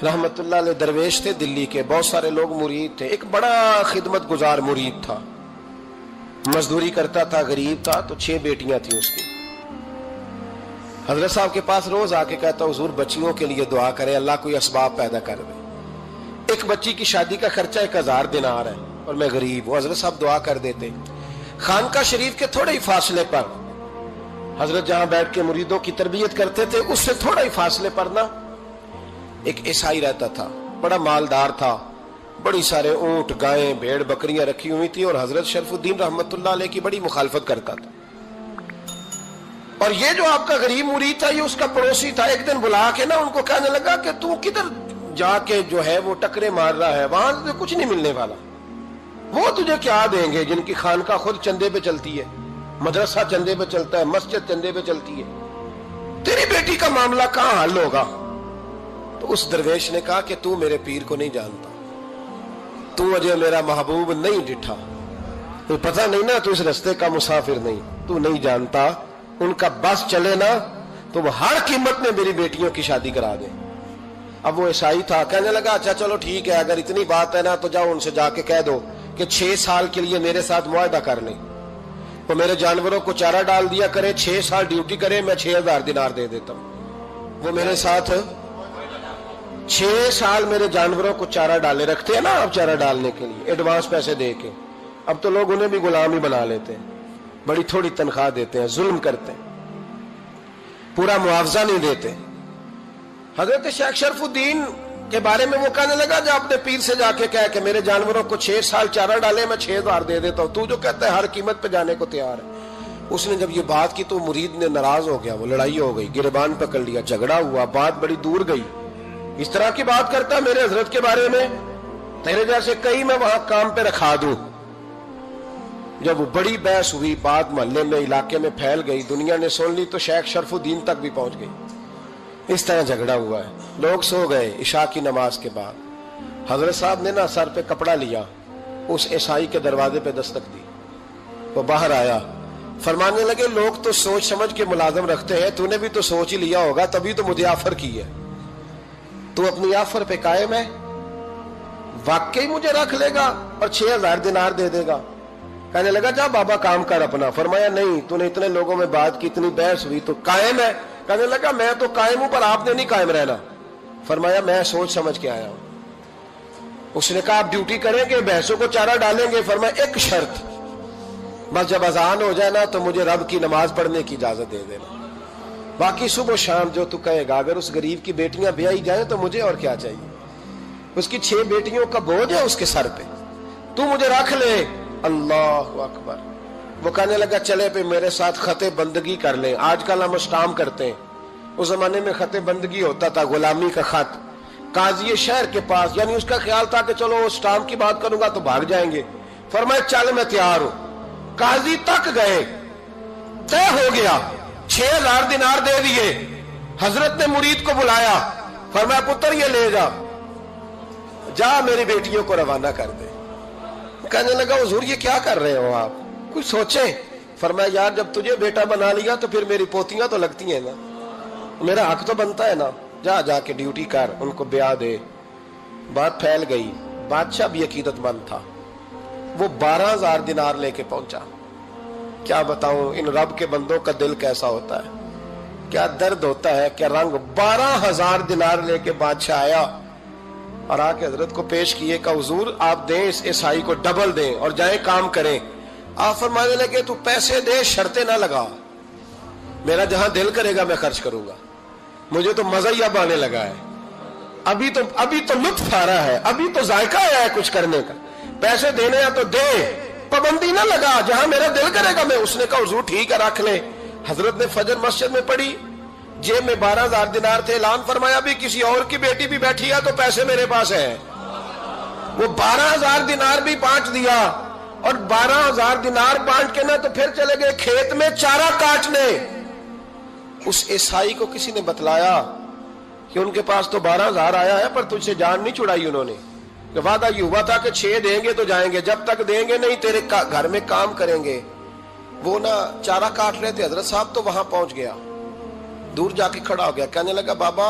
رحمت اللہ علیہ درویش تھے دلی کے، بہت سارے لوگ مرید تھے، ایک بڑا خدمت گزار مرید تھا، مزدوری کرتا تھا، غریب تھا، تو 6 بیٹیاں تھیں اس کی۔ حضرت صاحب کے پاس روز آ کے کہتا حضور بچیوں کے لیے دعا کرے، اللہ کوئی اسباب پیدا کر دے، ایک بچی کی شادی کا خرچہ 1000 دینار ہے اور میں غریب ہوں۔ حضرت صاحب دعا کر دیتے۔ خانقاہ شریف کے تھوڑے ہی فاصلے پر حضرت جہاں بیٹھ کے مریدوں کی تربیت کرتے تھے، اس سے تھوڑا ہی فاصلے پر نا ایک عیسائی رہتا تھا، بڑا مالدار تھا، بڑی سارے اونٹ، گائیں، بھیڑ، بکریاں رکھی ہوئی تھی، اور حضرت شرف الدین رحمت اللہ علیہ کی بڑی مخالفت کرتا تھا۔ اور یہ جو آپ کا غریب مرید تھا، یہ اس کا پڑوسی تھا، ایک دن بلا کے نا ان کو کہنے لگا کہ تو کدھر جا کے جو ہے وہ ٹکرے مار رہا ہے، وہاں سے کچھ نہیں ملنے والا، وہ تجھے کیا دیں گے جن کی خانقاہ خود چندے پہ چلتی ہے، مدرسہ چندے پہ چلتا ہے، مسجد چندے پہ چلتی ہے، تیری بیٹی کا معاملہ کہاں حل ہوگا؟ تو اس درویش نے کہا کہ تو میرے پیر کو نہیں جانتا، تو مجھے میرا محبوب نہیں ڈٹھا، تو پتہ نہیں نا، تو اس رستے کا مسافر نہیں، تو نہیں جانتا، ان کا بس چلے نا تو وہ ہر قیمت میں میری بیٹیوں کی شادی کرا دیں۔ اب وہ عیسائی تھا، کہنے لگا اچھا چلو ٹھیک ہے، اگر اتنی بات ہے نا تو جاؤ ان سے جا کے کہہ دو کہ 6 سال کے لیے میرے ساتھ معاہدہ کر لیں، وہ میرے جانوروں کو چارہ ڈال دیا کرے، 6 سال ڈیوٹی کرے، میں 6000 دینار دے دیتا ہوں۔ وہ میرے ساتھ 6 سال میرے جانوروں کو چارہ ڈالے، رکھتے ہیں نا آپ چارہ ڈالنے کے لیے ایڈوانس پیسے دے کے، اب تو لوگ انہیں بھی غلام ہی بنا لیتے ہیں، بڑی تھوڑی تنخواہ دیتے ہیں، ظلم کرتے ہیں، پورا معاوضہ نہیں دیتے۔ حضرت شیخ شرف الدین کے بارے میں وہ کہنے لگا جب اپنے پیر سے جا کے کہہ کہ میرے جانوروں کو 6 سال چارہ ڈالے، میں 6000 دے دیتا ہوں، تو جو کہتا ہے ہر قیمت پہ جانے کو تیار ہے۔ اس نے جب یہ بات کی تو مرید نے ناراض ہو گیا، وہ لڑائی ہو گئی، گریبان پکڑ لیا، جھگڑا ہوا، بات بڑی دور گئی، اس طرح کی بات کرتا میرے حضرت کے بارے میں، تیرے جیسے کئی میں وہاں کام پہ رکھا دوں۔ جب وہ بڑی بحث ہوئی، بات محلے میں، علاقے میں پھیل گئی، دنیا نے سن لی، تو شیخ شرف الدین تک بھی پہنچ گئی۔ اس طرح جھگڑا ہوا ہے، لوگ سو گئے عشاء کی نماز کے بعد۔ حضرت صاحب نے نا سر پہ کپڑا لیا، اس عیسائی کے دروازے پہ دستک دی، وہ باہر آیا، فرمانے لگے لوگ تو سوچ سمجھ کے ملازم رکھتے ہیں، تو نے بھی تو سوچ ہی لیا ہوگا، تبھی تو مجھے آفر کی ہے، تو اپنی آفر پہ قائم ہے، واقعی مجھے رکھ لے گا اور 6000 دینار دے دے گا؟ کہنے لگا جا بابا کام کر اپنا۔ فرمایا نہیں، تو نے اتنے لوگوں میں بات کی، اتنی بحث ہوئی، تو قائم ہے؟ کہنے لگا میں تو قائم ہوں، پر آپ نے نہیں قائم رہنا۔ فرمایا میں سوچ سمجھ کے آیا ہوں۔ اس نے کہا آپ ڈیوٹی کریں گے، بحثوں کو چارہ ڈالیں گے؟ فرمایا ایک شرط، بس جب اذان ہو جائے نا تو مجھے رب کی نماز پڑھنے کی اجازت دے دینا، باقی صبح و شام جو تو کہے گا۔ اگر اس غریب کی بیٹیاں بیائی جائیں تو مجھے اور کیا چاہیے، اس کی 6 بیٹیوں کا بوجھ ہے اس کے سر پہ، تو مجھے رکھ لے۔ اللہ اکبر۔ وہ کہنے لگا چلے پہ میرے ساتھ خط بندگی کر لیں، آج کل ہم اسٹامپ کرتے ہیں، اس زمانے میں خط بندگی ہوتا تھا، غلامی کا خط، قاضی شہر کے پاس، یعنی اس کا خیال تھا کہ چلو اسٹامپ کی بات کروں گا تو بھاگ جائیں گے۔ فرمایا چل میں تیار ہوں۔ قاضی تک گئے، طے ہو گیا، 6000 دینار دے دیے۔ حضرت نے مرید کو بلایا، فرمایا پتر یہ لے جا، جا میری بیٹیوں کو روانہ کر دے۔ کہنے لگا حضور یہ کیا کر رہے ہو آپ، کچھ سوچیں۔ فرمایا یار جب تجھے بیٹا بنا لیا تو پھر میری پوتیاں تو لگتی ہیں نا، میرا حق تو بنتا ہے نا، جا کے ڈیوٹی کر، ان کو بیاہ دے۔ بات پھیل گئی، بادشاہ بھی عقیدت مند تھا، وہ 12000 دینار لے کے پہنچا۔ کیا بتاؤں ان رب کے بندوں کا دل کیسا ہوتا ہے، کیا درد ہوتا ہے، کیا رنگ۔ 12000 دینار لے کے بادشاہ آیا اور آ کے حضرت کو پیش کیے کہ حضور آپ دیں اس عیسائی کو ڈبل دیں اور جائیں کام کریں۔ آپ فرمانے لگے تو پیسے دے، شرطیں نہ لگا، میرا جہاں دل کرے گا میں خرچ کروں گا، مجھے تو مزہ ہی اب آنے لگا ہے، ابھی تو لطف آ رہا ہے، ابھی تو ذائقہ آیا ہے کچھ کرنے کا، پیسے دینے ہیں تو دے، پابندی نہ لگا، جہاں میرا دل کرے گا میں۔ اس نے کہا حضور ٹھیک ہے رکھ لے۔ حضرت نے فجر مسجد میں پڑھی، جیب میں 12000 دینار تھے، اعلان فرمایا بھی کسی اور کی بیٹی بھی بیٹھی ہے تو پیسے میرے پاس ہیں۔ وہ 12000 دینار بھی بانٹ دیا، اور 12000 دینار بانٹ کے نا تو پھر چلے گئے کھیت میں چارہ کاٹنے۔ اس عیسائی کو کسی نے بتلایا کہ ان کے پاس تو 12000 آیا ہے، پر تجھ سے جان نہیں چھڑائی انہوں نے، کہ وعدہ یہ ہوا تھا کہ 6 دیں گے تو جائیں گے، جب تک دیں گے نہیں تیرے گھر میں کام کریں گے۔ وہ نا چارہ کاٹ رہے تھے، حضرت صاحب تو وہاں پہنچ گیا، دور جا کے کھڑا ہو گیا، کہنے لگا بابا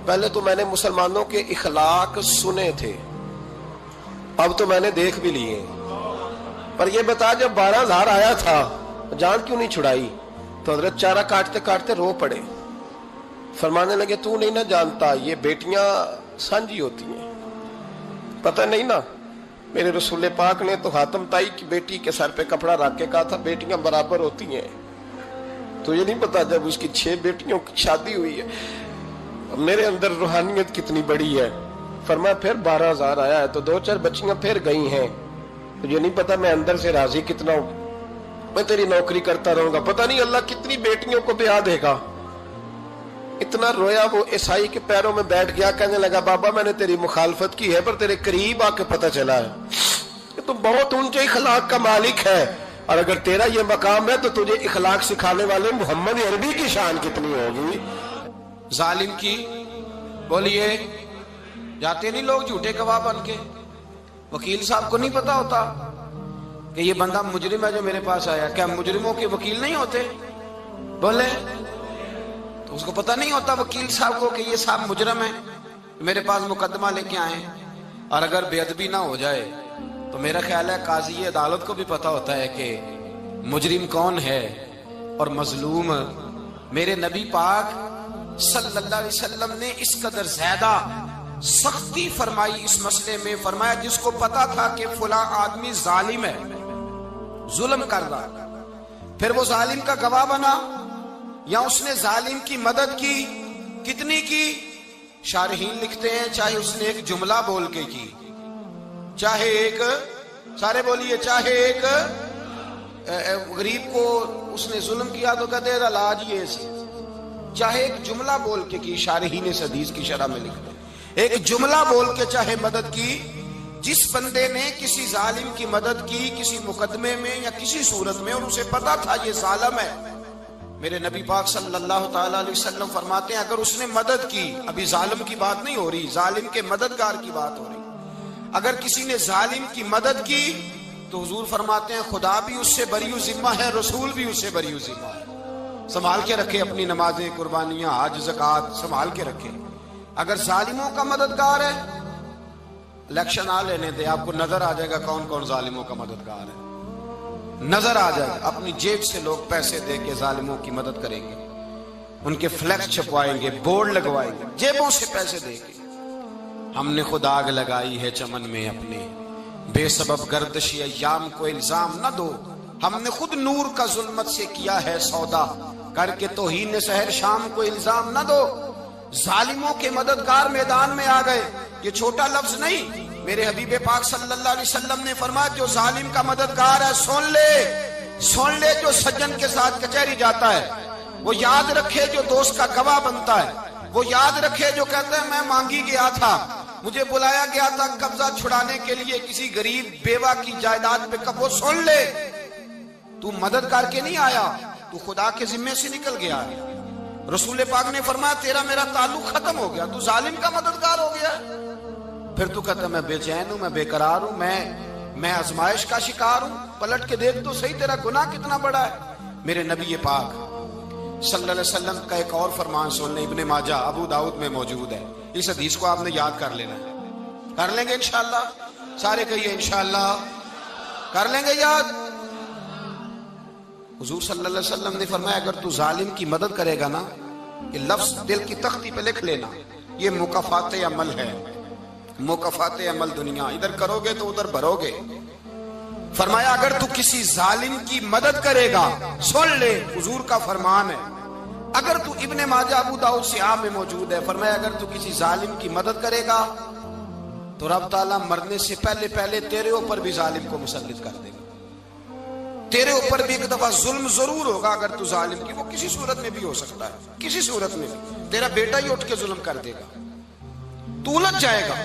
پہلے تو میں نے مسلمانوں کے اخلاق سنے تھے، اب تو میں نے دیکھ بھی لیے، پر یہ بتا جب 12,000 آیا تھا جان کیوں نہیں چھڑائی؟ تو حضرت چارہ کاٹتے کاٹتے رو پڑے، فرمانے لگے تو نہیں نہ جانتا یہ بیٹیاں سانجھی ہوتی ہیں، پتہ نہیں نا، میرے رسول پاک نے تو حاتم تائی کی بیٹی کے سر پہ کپڑا رکھ کے کہا تھا بیٹیاں برابر ہوتی ہیں، تو یہ نہیں پتا جب اس کی 6 بیٹیوں کی شادی ہوئی ہے میرے اندر روحانیت کتنی بڑی ہے۔ فرمایا پھر 12,000 آیا ہے تو 2-4 بچیاں پھر گئی ہیں، تو یہ نہیں پتا میں اندر سے راضی کتنا ہوں، میں تیری نوکری کرتا رہوں گا، پتہ نہیں اللہ کتنی بیٹیوں کو بیاہ دے گا۔ اتنا رویا وہ عیسائی کے پیروں میں بیٹھ گیا، کہنے لگا بابا میں نے تیری مخالفت کی ہے پر تیرے قریب آ کے پتہ چلا ہے کہ تو بہت اونچے اخلاق کا مالک ہے، اور اگر تیرا یہ مقام ہے تو تجھے اخلاق سکھانے والے محمد عربی کی شان کتنی ہوگی۔ ظالم کی بولیے جاتے نہیں لوگ جھوٹے گواہ بن کے، وکیل صاحب کو نہیں پتا ہوتا کہ یہ بندہ مجرم ہے جو میرے پاس آیا، کیا مجرموں کے وکیل نہیں ہوتے؟ بولے تو اس کو پتہ نہیں ہوتا وکیل صاحب کو کہ یہ صاحب مجرم ہے، میرے پاس مقدمہ لے کے آئے، اور اگر بے ادبی نہ ہو جائے تو میرا خیال ہے قاضی عدالت کو بھی پتا ہوتا ہے کہ مجرم کون ہے اور مظلوم۔ میرے نبی پاک صلی اللہ علیہ وسلم نے اس قدر زیادہ سختی فرمائی اس مسئلے میں، فرمایا جس کو پتا تھا کہ فلاں آدمی ظالم ہے، ظلم کر رہا، پھر وہ ظالم کا گواہ بنا یا اس نے ظالم کی مدد کی، کتنی کی؟ شارحین لکھتے ہیں چاہے اس نے ایک جملہ بول کے کی، چاہے ایک، سارے بولیے، چاہے ایک غریب کو اس نے ظلم کیا تو کہتے ہیں علاج یہ سی، چاہے ایک جملہ بول کے کی، شارحین اس حدیث کی شرح میں لکھتے ہیں ایک جملہ بول کے چاہے مدد کی، جس بندے نے کسی ظالم کی مدد کی کسی مقدمے میں یا کسی صورت میں اور اسے پتا تھا یہ ظالم ہے، میرے نبی پاک صلی اللہ تعالی علیہ وسلم فرماتے ہیں اگر اس نے مدد کی، ابھی ظالم کی بات نہیں ہو رہی، ظالم کے مددگار کی بات ہو رہی، اگر کسی نے ظالم کی مدد کی تو حضور فرماتے ہیں خدا بھی اس سے بری ذمہ ہے، رسول بھی اس سے بری ذمہ ہے۔ سنبھال کے رکھے اپنی نمازیں، قربانیاں، حج، زکوٰۃ سنبھال کے رکھے۔ اگر ظالموں کا مددگار ہے، الیکشن آ لینے دے، آپ کو نظر آ جائے گا کون کون ظالموں کا مددگار ہے، نظر آ جائے گا، اپنی جیب سے لوگ پیسے دے کے ظالموں کی مدد کریں گے، ان کے فلیکس چھپوائیں گے، بورڈ لگوائیں گے، جیبوں سے پیسے دے کے۔ ہم نے خود آگ لگائی ہے چمن میں اپنے، بے سبب گردشی ایام کو الزام نہ دو، ہم نے خود نور کا ظلمت سے کیا ہے سودا، کر کے توہین سحر شام کو الزام نہ دو۔ ظالموں کے مددگار میدان میں آ گئے، یہ چھوٹا لفظ نہیں، میرے حبیب پاک صلی اللہ علیہ وسلم نے فرمایا جو ظالم کا مددگار ہے سن لے، جو سجن کے ساتھ کچہری جاتا ہے وہ یاد رکھے، جو دوست کا گواہ بنتا ہے وہ یاد رکھے، جو کہتا ہے میں مانگی گیا تھا، مجھے بلایا گیا تھا قبضہ چھڑانے کے لیے کسی غریب بیوہ کی جائیداد پہ، کب وہ سن لے تو مدد کر کے نہیں آیا، تو خدا کے ذمے سے نکل گیا ہے۔ رسول پاک نے فرمایا تیرا میرا تعلق ختم ہو گیا، تو ظالم کا مددگار ہو گیا، پھر تو کہتا میں بے چین ہوں، میں بے قرار ہوں، میں آزمائش کا شکار ہوں، پلٹ کے دیکھ تو صحیح تیرا گناہ کتنا بڑا ہے۔ میرے نبی پاک صلی اللہ علیہ وسلم کا ایک اور فرمان سن لیں، ابن ماجہ ابو داؤد میں موجود ہے، اس حدیث کو آپ نے یاد کر لینا ہے، کر لیں گے انشاءاللہ، سارے کہیے انشاءاللہ، کر لیں گے یاد۔ حضور صلی اللہ علیہ وسلم نے فرمایا اگر تو ظالم کی مدد کرے گا نا، یہ لفظ دل کی تختی پہ لکھ لینا، یہ مکافات عمل ہے، مکافات عمل دنیا، ادھر کرو گے تو ادھر بھرو گے۔ فرمایا اگر تو کسی ظالم کی مدد کرے گا، سن لے حضور کا فرمان ہے، اگر تو ابن ماجہ ابو داؤد سیاہ میں موجود ہے، فرمایا اگر تو کسی ظالم کی مدد کرے گا تو رب تعالیٰ مرنے سے پہلے پہلے تیرے اوپر بھی ظالم کو مسلط کر دے گا، تیرے اوپر بھی ایک دفعہ ظلم ضرور ہوگا اگر تو ظالم کی، وہ کسی صورت میں بھی ہو سکتا ہے، کسی صورت میں بھی تیرا بیٹا ہی اٹھ کے ظلم کر دے گا، تو الجھ جائے گا،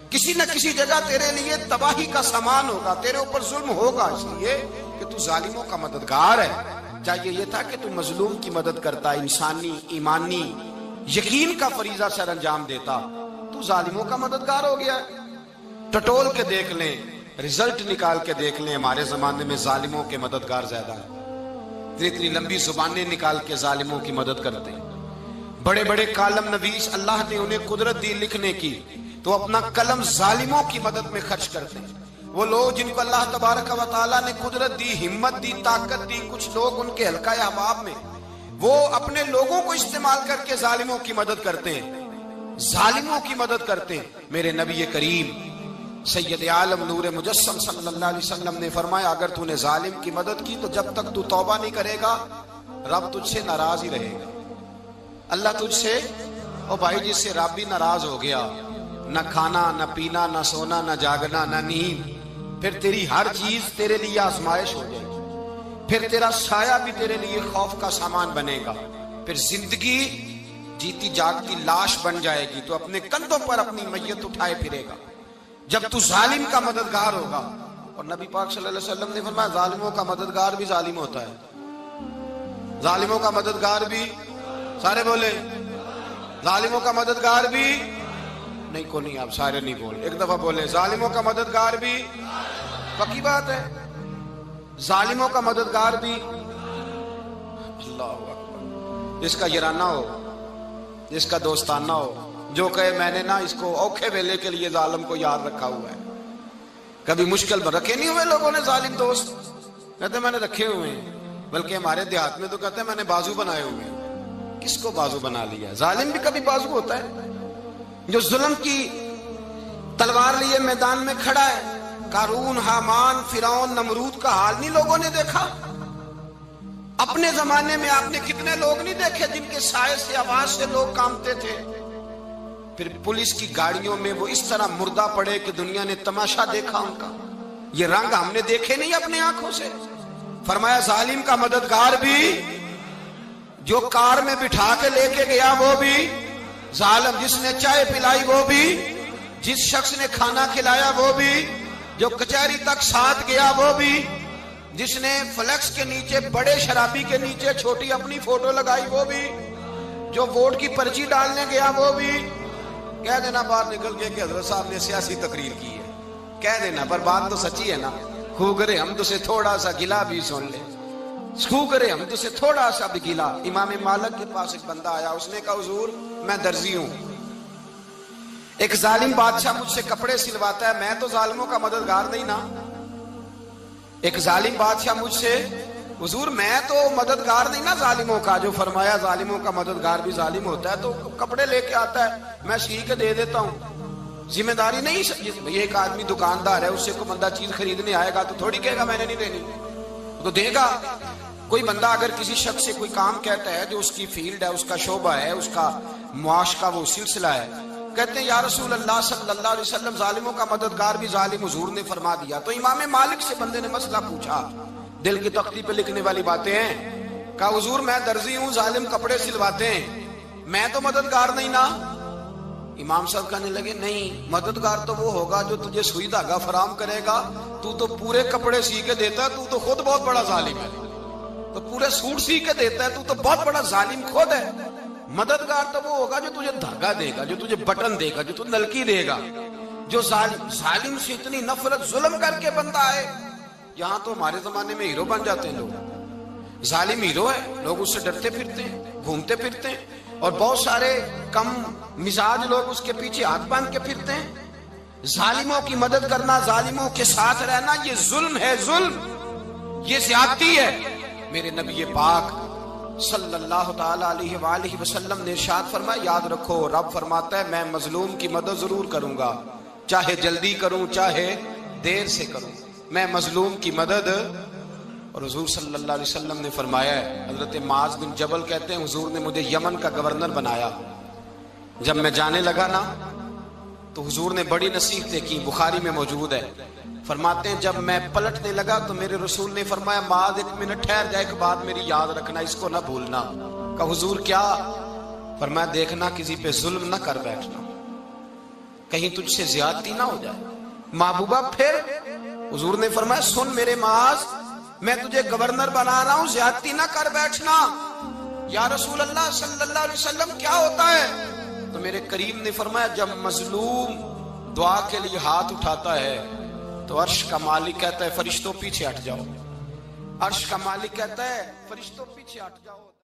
کسی نہ کسی جگہ تیرے لیے تباہی کا سامان ہوگا، تیرے اوپر ظلم ہوگا، اس لیے کہ تو ظالموں کا مددگار ہے۔ چاہیے یہ تھا کہ تو مظلوم کی مدد کرتا، انسانی ایمانی یقین کا فریضہ سر انجام دیتا، تو ظالموں کا مددگار ہو گیا۔ ٹٹول کے دیکھ لیں، رزلٹ نکال کے دیکھ لیں، ہمارے زمانے میں ظالموں کے مددگار زیادہ ہیں، اتنی لمبی زبانیں نکال کے ظالموں کی مدد کرتے ہیں، بڑے بڑے کالم نویس اللہ نے انہیں قدرت دی لکھنے کی، تو اپنا قلم ظالموں کی مدد میں خرچ کرتے ہیں۔ وہ لوگ جن کو اللہ تبارک و تعالیٰ نے قدرت دی، ہمت دی، طاقت دی، کچھ لوگ ان کے حلقہ احباب میں، وہ اپنے لوگوں کو استعمال کر کے ظالموں کی مدد کرتے ہیں، ظالموں کی مدد کرتے ہیں۔ میرے نبی کریم سید عالم نور مجسم صلی اللہ علیہ وسلم نے فرمایا، اگر تو نے ظالم کی مدد کی تو جب تک تو توبہ نہیں کرے گا رب تجھ سے ناراض ہی رہے گا۔ اللہ تجھ سے، او بھائی جس سے رب بھی ناراض ہو گیا، نہ کھانا نہ پینا نہ سونا نہ جاگنا نہ نیند، پھر تیری ہر چیز تیرے لیے آزمائش ہو جائے گی، پھر تیرا سایہ بھی تیرے لیے خوف کا سامان بنے گا، پھر زندگی جیتی جاگتی لاش بن جائے گی، تو اپنے کندھوں پر اپنی میت اٹھائے پھرے گا جب تو ظالم کا مددگار ہوگا۔ اور نبی پاک صلی اللہ علیہ وسلم نے فرمایا ظالموں کا مددگار بھی ظالم ہوتا ہے، ظالموں کا مددگار بھی، سارے بولے ظالموں کا مددگار بھی نہیں، کو نہیں، آپ سارے نہیں بول، ایک دفعہ بولے ظالموں کا مددگار بھی، پکی بات ہے، ظالموں کا مددگار بھی۔ اللہ اکبر، جس کا یارانہ ہو، جس کا دوستانہ ہو، جو کہے میں نے نا اس کو اوکھے ویلے کے لیے ظالم کو یاد رکھا ہوا ہے۔ کبھی مشکل میں رکھے نہیں ہوئے لوگوں نے ظالم دوست؟ کہتے میں نے رکھے ہوئے ہیں، بلکہ ہمارے دیہات میں تو کہتے ہیں میں نے بازو بنائے ہوئے ہیں۔ کس کو بازو بنا لیا؟ ظالم بھی کبھی بازو ہوتا ہے، جو ظلم کی تلوار لیے میدان میں کھڑا ہے۔ قارون، حامان، فرعون، نمرود کا حال نہیں لوگوں نے دیکھا؟ اپنے زمانے میں آپ نے کتنے لوگ نہیں دیکھے جن کے سائے سے، آواز سے لوگ کانپتے تھے؟ پھر پولیس کی گاڑیوں میں وہ اس طرح مردہ پڑے کہ دنیا نے تماشا دیکھا ان کا۔ یہ رنگ ہم نے دیکھے نہیں اپنے آنکھوں سے۔ فرمایا ظالم کا مددگار بھی، جو کار میں بٹھا کے لے کے گیا وہ بھی ظالم، جس نے چائے پلائی وہ بھی، جس شخص نے کھانا کھلایا وہ بھی، جو کچہری تک ساتھ گیا وہ بھی، جس نے فلیکس کے نیچے، بڑے شرابی کے نیچے چھوٹی اپنی فوٹو لگائی وہ بھی، جو ووٹ کی پرچی ڈالنے گیا وہ بھی۔ کہہ دینا باہر نکل کے کہ حضرت صاحب نے سیاسی تقریر کی ہے، کہہ دینا، پر بات تو سچی ہے نا۔ خو کرے ہم تو سے تھوڑا سا گلا بھی سن لے، خو کرے ہم تو سے تھوڑا سا بھی گلا۔ امام مالک کے پاس ایک بندہ آیا، اس نے کہا حضور میں درزی ہوں، ایک ظالم بادشاہ مجھ سے کپڑے سلواتا ہے، میں تو ظالموں کا مددگار نہیں نا۔ ایک ظالم بادشاہ مجھ سے، حضور میں تو مددگار نہیں نا ظالموں کا، جو فرمایا ظالموں کا مددگار بھی ظالم ہوتا ہے، تو کپڑے لے کے آتا ہے میں سی کے دے دیتا ہوں، ذمہ داری نہیں۔ یہ ایک آدمی دکاندار ہے، اس سے کوئی بندہ چیز خریدنے آئے گا تو تھوڑی کہے گا میں نے نہیں دینی، تو دے گا۔ کوئی بندہ اگر کسی شخص سے کوئی کام کہتا ہے جو اس کی فیلڈ ہے، اس کا شعبہ ہے، اس کا معاش کا وہ سلسلہ ہے، کہتے ہیں یا رسول اللہ صلی اللہ علیہ وسلم ظالموں کا مددگار بھی ظالم، حضور نے فرما دیا۔ تو امام مالک سے بندے نے مسئلہ پوچھا، دل کی تختی پہ لکھنے والی باتیں ہیں، کہا حضور میں درزی ہوں، ظالم کپڑے سلواتے ہیں، میں تو مددگار نہیں نا۔ امام صاحب کہنے لگے نہیں، مددگار تو وہ ہوگا جو تجھے سوئی دھاگا فراہم کرے گا، تو پورے کپڑے سی کے دیتا ہے، تو خود بہت بڑا ظالم ہے، تو پورے سوٹ سی کے دیتا ہے، تو بہت بڑا ظالم خود ہے۔ مددگار تو وہ ہوگا جو تجھے دھاگا دے گا، جو تجھے بٹن دے گا، جو تجھے نلکی دے گا۔ جو ظالم سے اتنی نفرت، ظلم کر کے بندہ آئے، یہاں تو ہمارے زمانے میں ہیرو بن جاتے ہیں لوگ، ظالم ہیرو ہے، لوگ اس سے ڈرتے پھرتے ہیں، گھومتے پھرتے ہیں، اور بہت سارے کم مزاج لوگ اس کے پیچھے ہاتھ باندھ کے پھرتے ہیں۔ ظالموں کی مدد کرنا، ظالموں کے ساتھ رہنا، یہ ظلم ہے، ظلم، یہ زیادتی ہے۔ میرے نبی پاک صلی اللہ تعالی علیہ وآلہ وسلم نے ارشاد فرمایا، یاد رکھو رب فرماتا ہے میں مظلوم کی مدد ضرور کروں گا، چاہے جلدی کروں چاہے دیر سے کروں، میں مظلوم کی مدد۔ اور حضور صلی اللہ علیہ وسلم نے فرمایا ہے، حضرت معاذ بن جبل کہتے ہیں حضور نے مجھے یمن کا گورنر بنایا، جب میں جانے لگا نا تو حضور نے بڑی نصیحتیں کی، بخاری میں موجود ہے، فرماتے ہیں جب میں پلٹنے لگا تو میرے رسول نے فرمایا معاذ ایک منٹ ٹھہر جا، ایک بات میری یاد رکھنا، اس کو نہ بھولنا۔ کہا حضور کیا؟ فرمایا دیکھنا کسی پہ ظلم نہ کر بیٹھنا، کہیں تجھ سے زیادتی نہ ہو جائے۔ محبوبہ پھر حضور نے فرمایا سن میرے معاذ، میں تجھے گورنر بنا رہا ہوں، زیادتی نہ کر بیٹھنا۔ یا رسول اللہ صلی اللہ علیہ وسلم کیا ہوتا ہے؟ تو میرے کریم نے فرمایا جب مظلوم دعا کے لیے ہاتھ اٹھاتا ہے تو عرش کا مالک کہتا ہے فرشتوں پیچھے ہٹ جاؤ، عرش کا مالک کہتا ہے فرشتوں پیچھے ہٹ جاؤ۔